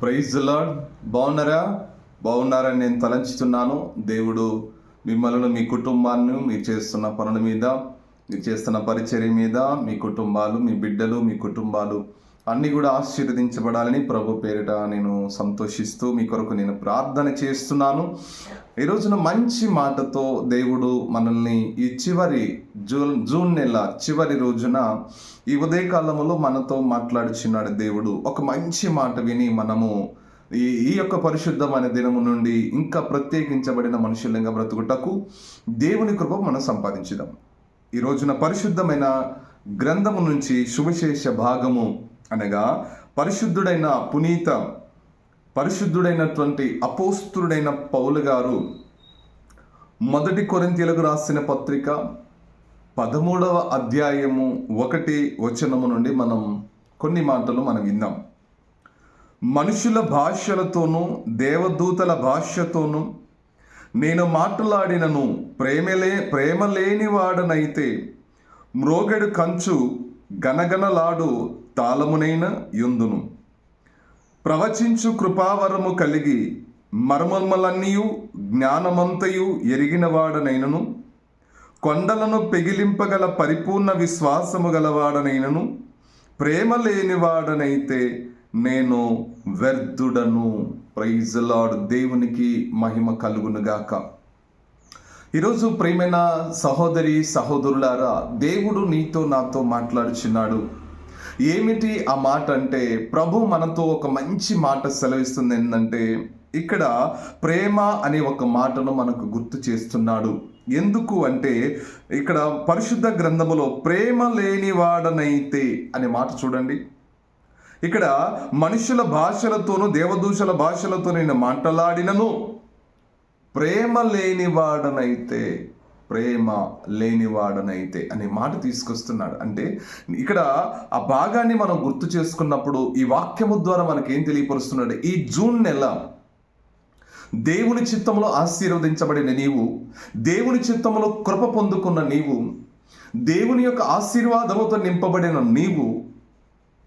Praise the lord. బాగున్నారని నేను తలంచుతున్నాను. దేవుడు మిమ్మల్ని, మీ కుటుంబాన్ని, మీరు చేస్తున్న పనుల మీద, మీరు చేస్తున్న పరిచర్య మీద, మీ కుటుంబాలు, మీ బిడ్డలు, మీ కుటుంబాలు అన్నీ కూడా ఆశీర్వదించబడాలని ప్రభు పేరిట నేను సంతోషిస్తూ మీ కొరకు నేను ప్రార్థన చేస్తున్నాను. ఈ రోజున మంచి మాటతో దేవుడు మనల్ని ఈ చివరి జూన్ నెల చివరి రోజున ఈ ఉదయకాలంలో మనతో మాట్లాడుచున్నాడు. దేవుడు ఒక మంచి మాట విని మనము ఈ యొక్క పరిశుద్ధమైన దినము నుండి ఇంకా ప్రత్యేకించబడిన మనుషులంగా బ్రతుకుటకు దేవుని కృప మనం సంపాదించుదాం. ఈ రోజున పరిశుద్ధమైన గ్రంథము నుంచి సువిశేష భాగము అనగా పరిశుద్ధుడైనటువంటి అపోస్తుడైన పౌలు గారు మొదటి కొరింథీయులకు రాసిన పత్రిక 13వ అధ్యాయము 1 వచనము నుండి మనం కొన్ని మాటలు మనం విందాం. మనుషుల భాషలతోనూ దేవదూతల భాషతోనూ నేను మాట్లాడినను ప్రేమ లేని వాడనైతే మ్రోగెడు కంచు గనగనలాడు తాళమునైన యుందును. ప్రవచించు కృపావరము కలిగి మర్మములన్నీయు జ్ఞానమంతయు ఎరిగిన వాడనైనను కొండలను పెగిలింపగల పరిపూర్ణ విశ్వాసము గలవాడనైనను ప్రేమ లేనివాడనైతే నేను వ్యర్థుడను. Praise the lord. దేవునికి మహిమ కలుగునుగాక. ఈరోజు ప్రియమైన సహోదరి సహోదరులారా, దేవుడు నీతో నాతో మాట్లాడుచున్నాడు. ఏమిటి ఆ మాట అంటే, ప్రభు మనతో ఒక మంచి మాట సెలవిస్తుంది. ఏంటంటే, ఇక్కడ ప్రేమ అనే ఒక మాటను మనకు గుర్తు చేస్తున్నాడు. ఎందుకు అంటే, ఇక్కడ పరిశుద్ధ గ్రంథములో ప్రేమ లేనివాడనైతే అనే మాట చూడండి. ఇక్కడ మనుషుల భాషలతోనూ దేవదూషల భాషలతో నేను మాట్లాడినను ప్రేమ లేనివాడనైతే అనే మాట తీసుకొస్తున్నాడు. అంటే ఇక్కడ ఆ భాగాన్ని మనం గుర్తు చేసుకున్నప్పుడు ఈ వాక్యము ద్వారా మనకేం తెలియపరుస్తున్నాడు? ఈ జూన్ నెల దేవుని చిత్తంలో ఆశీర్వదించబడిన నీవు, దేవుని చిత్తంలో కృప పొందుకున్న నీవు, దేవుని యొక్క ఆశీర్వాదముతో నింపబడిన నీవు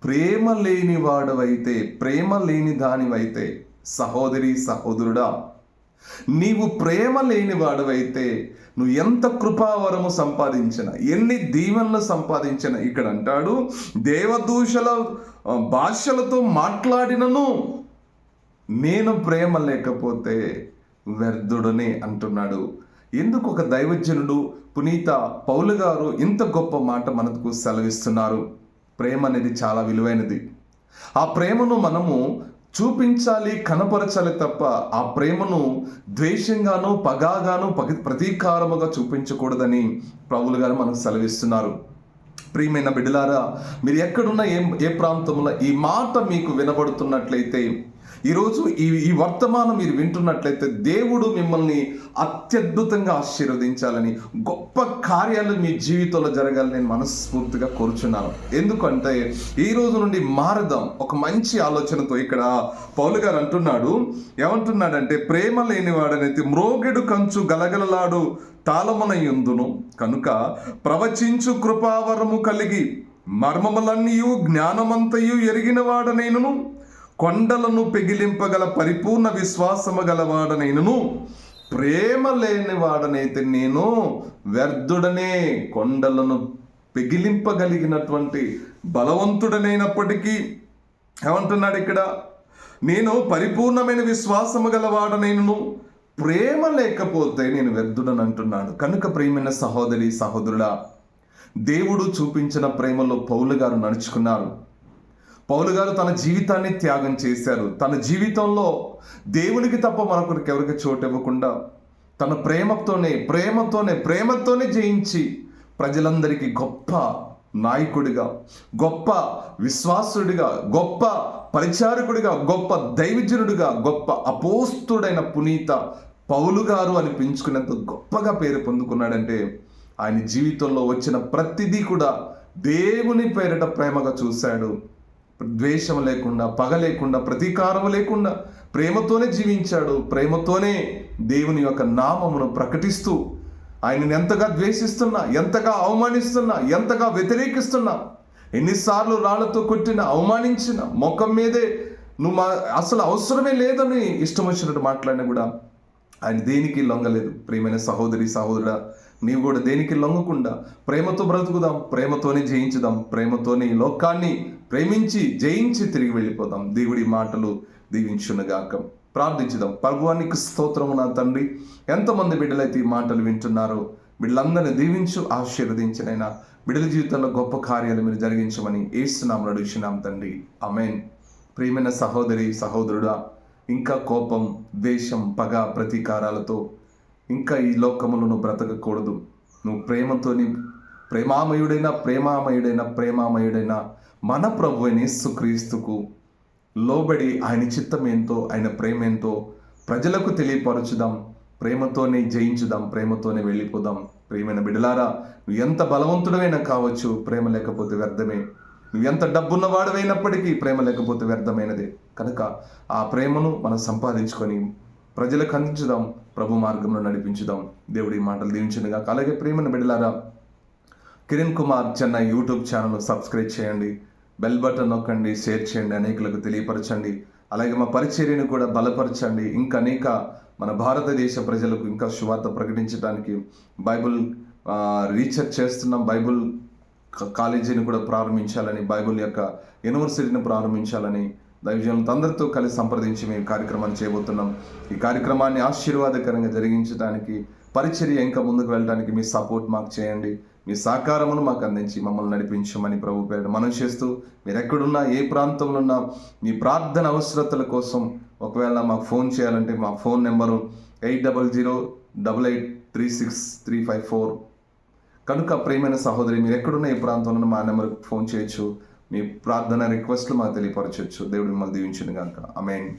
ప్రేమ లేనివాడవైతే, ప్రేమ లేని దానివైతే, సహోదరి సహోదరుడా, నీవు ప్రేమ లేనివాడవైతే నువ్వు ఎంత కృపావరము సంపాదించిన, ఎన్ని దీవెనలు సంపాదించిన, ఇక్కడ అంటాడు దేవదూషల భాషలతో మాట్లాడినను నేను ప్రేమ లేకపోతే వ్యర్థుడని అంటున్నాడు. ఎందుకు ఒక దైవజనుడు పునీత పౌలు గారు ఇంత గొప్ప మాట మనకు సెలవిస్తున్నారు? ప్రేమ అనేది చాలా విలువైనది. ఆ ప్రేమను మనము చూపించాలి, కనపరచాలి తప్ప ఆ ప్రేమను ద్వేషంగాను పగాగాను ప్రతీకారముగా చూపించకూడదని పౌలు గారు మనకు సెలవిస్తున్నారు. ప్రియమైన బిడ్డలారా, మీరు ఎక్కడున్నా ఏ ప్రాంతంలో ఈ మాట మీకు వినబడుతున్నట్లయితే, ఈరోజు ఈ వర్తమానం మీరు వింటున్నట్లయితే దేవుడు మిమ్మల్ని అత్యద్భుతంగా ఆశీర్వదించాలని, గొప్ప కార్యాలు మీ జీవితంలో జరగాలని నేను మనస్ఫూర్తిగా కోరుచున్నాను. ఎందుకంటే ఈ రోజు నుండి మారదాం ఒక మంచి ఆలోచనతో. ఇక్కడ పౌలు గారు అంటున్నాడు, ఏమంటున్నాడంటే, ప్రేమ లేనివాడనైతే మ్రోగెడు కంచు గలగలలాడు తాళమునయుందును కనుక ప్రవచించు కృపావరము కలిగి మర్మములన్నీయు జ్ఞానమంతయు ఎరిగిన వాడనైనను కొండలను పెగిలింపగల పరిపూర్ణ విశ్వాసము గలవాడనైనను ప్రేమ లేనివాడనైతే నేను వ్యర్థుడనే. కొండలను పెగిలింపగలిగినటువంటి బలవంతుడనైనప్పటికీ ఏమంటున్నాడు ఇక్కడ, నేను పరిపూర్ణమైన విశ్వాసము గలవాడనైనను ప్రేమ లేకపోతే నేను వ్యర్థుడని అంటున్నాడు. కనుక ప్రియమైన సహోదరి సహోదరుడా, దేవుడు చూపించిన ప్రేమలో పౌలు గారు నడుచుకున్నారు. పౌలు గారు తన జీవితాన్ని త్యాగం చేశారు. తన జీవితంలో దేవునికి తప్ప మరొకరికి ఎవరికి చోటు ఇవ్వకుండా తన ప్రేమతోనే జయించి ప్రజలందరికీ గొప్ప నాయకుడిగా, గొప్ప విశ్వాసుడిగా, గొప్ప పరిచారకుడిగా, గొప్ప దైవజనుడిగా, గొప్ప అపోస్తుడైన పునీత పౌలు గారు అనిపించుకునేంత గొప్పగా పేరు పొందుకున్నాడంటే ఆయన జీవితంలో వచ్చిన ప్రతిదీ కూడా దేవుని పేరిట ప్రేమగా చూశాడు. ద్వేషం లేకుండా, పగ లేకుండా, ప్రతీకారం లేకుండా ప్రేమతోనే జీవించాడు. ప్రేమతోనే దేవుని యొక్క నామమును ప్రకటిస్తూ ఆయనను ఎంతగా ద్వేషిస్తున్నా, ఎంతగా అవమానిస్తున్నా, ఎంతగా వ్యతిరేకిస్తున్నా, ఎన్నిసార్లు రాళ్లతో కొట్టిన, అవమానించిన, ముఖం మీదే నువ్వు అసలు అవసరమే లేదని ఇష్టం వచ్చినట్టు మాట్లాడినా కూడా ఆయన దేనికి లొంగలేదు. ప్రియమైన సహోదరి సహోదరుడా, నీవు కూడా దేనికి లొంగకుండా ప్రేమతో బ్రతుకుదాం, ప్రేమతోనే జయించుదాం, ప్రేమతోనే ఈ లోకాన్ని ప్రేమించి జయించి తిరిగి వెళ్ళిపోదాం. దేవుడి మాటలు దీవించునుగాక. ప్రార్థించుదాం. ప్రభువానికి స్తోత్రము నా తండ్రి. ఎంతమంది బిడ్డలైతే ఈ మాటలు వింటున్నారో వీళ్ళందరినీ దీవించు, ఆశీర్వదించినైనా బిడ్డల జీవితంలో గొప్ప కార్యాలు మీరు జరిగించమని యేసునామములో అడుగుచున్నాం తండ్రి. ఆమేన్. ప్రియమైన సహోదరి సహోదరుడా, ఇంకా కోపం, ద్వేషం, పగ, ప్రతీకారాలతో ఇంకా ఈ లోకములో నువ్వు బ్రతకకూడదు. నువ్వు ప్రేమతోని ప్రేమామయుడైన మన ప్రభు అయిన యేసుక్రీస్తుకు లోబడి ఆయన చిత్తం ఏంతో, ఆయన ప్రేమ ఏంతో ప్రజలకు తెలియపరచుదాం. ప్రేమతోనే జయించుదాం, ప్రేమతోనే వెళ్ళిపోదాం. ప్రియమైన బిడ్డలారా, నువ్వు ఎంత బలవంతుడమైనా కావచ్చు, ప్రేమ లేకపోతే వ్యర్థమే. నువ్వు ఎంత డబ్బున్నవాడమైనప్పటికీ ప్రేమ లేకపోతే వ్యర్థమైనదే. కనుక ఆ ప్రేమను మనం సంపాదించుకొని ప్రజలకు అందించుదాం, ప్రభు మార్గంలో నడిపించుదాం. దేవుడి మాటలు దీవించునుగా. అలాగే ప్రియమైన బిడ్డలారా, Kiran Kumar Chennai YouTube channel subscribe చేయండి, బెల్ బటన్ నొక్కండి, షేర్ చేయండి, అనేకులకు తెలియపరచండి. అలాగే మా పరిచర్యను కూడా బలపరచండి. ఇంకా అనేక మన భారతదేశ ప్రజలకు ఇంకా సువార్త ప్రకటించడానికి బైబుల్ రీసెర్చ్ చేస్తున్నాం. బైబుల్ కాలేజీని కూడా ప్రారంభించాలని, బైబుల్ యొక్క యూనివర్సిటీని ప్రారంభించాలని దైవజనులతో అందరితో కలిసి సంప్రదించి మేము కార్యక్రమాన్ని చేయబోతున్నాం. ఈ కార్యక్రమాన్ని ఆశీర్వాదకరంగా జరిగించడానికి, పరిచర్య ఇంకా ముందుకు వెళ్ళడానికి మీ సపోర్ట్ మాకు చేయండి. మీ సహకారమును మాకు అందించి మమ్మల్ని నడిపించమని ప్రభు పేరిట మనం చేస్తూ, మీరు ఎక్కడున్నా, ఏ ప్రాంతంలో ఉన్నా, మీ ప్రార్థన అవసరతల కోసం ఒకవేళ మాకు ఫోన్ చేయాలంటే మా ఫోన్ నెంబరు 8008836354. కనుక ప్రియమైన సహోదరి, మీరు ఎక్కడున్నా, ఏ ప్రాంతంలో మా నెంబర్కి ఫోన్ చేయొచ్చు. మీ ప్రార్థన రిక్వెస్ట్లు మాకు తెలియపరచవచ్చు. దేవుడు మిమ్మల్ని దీవించును గాక. ఆమేన్.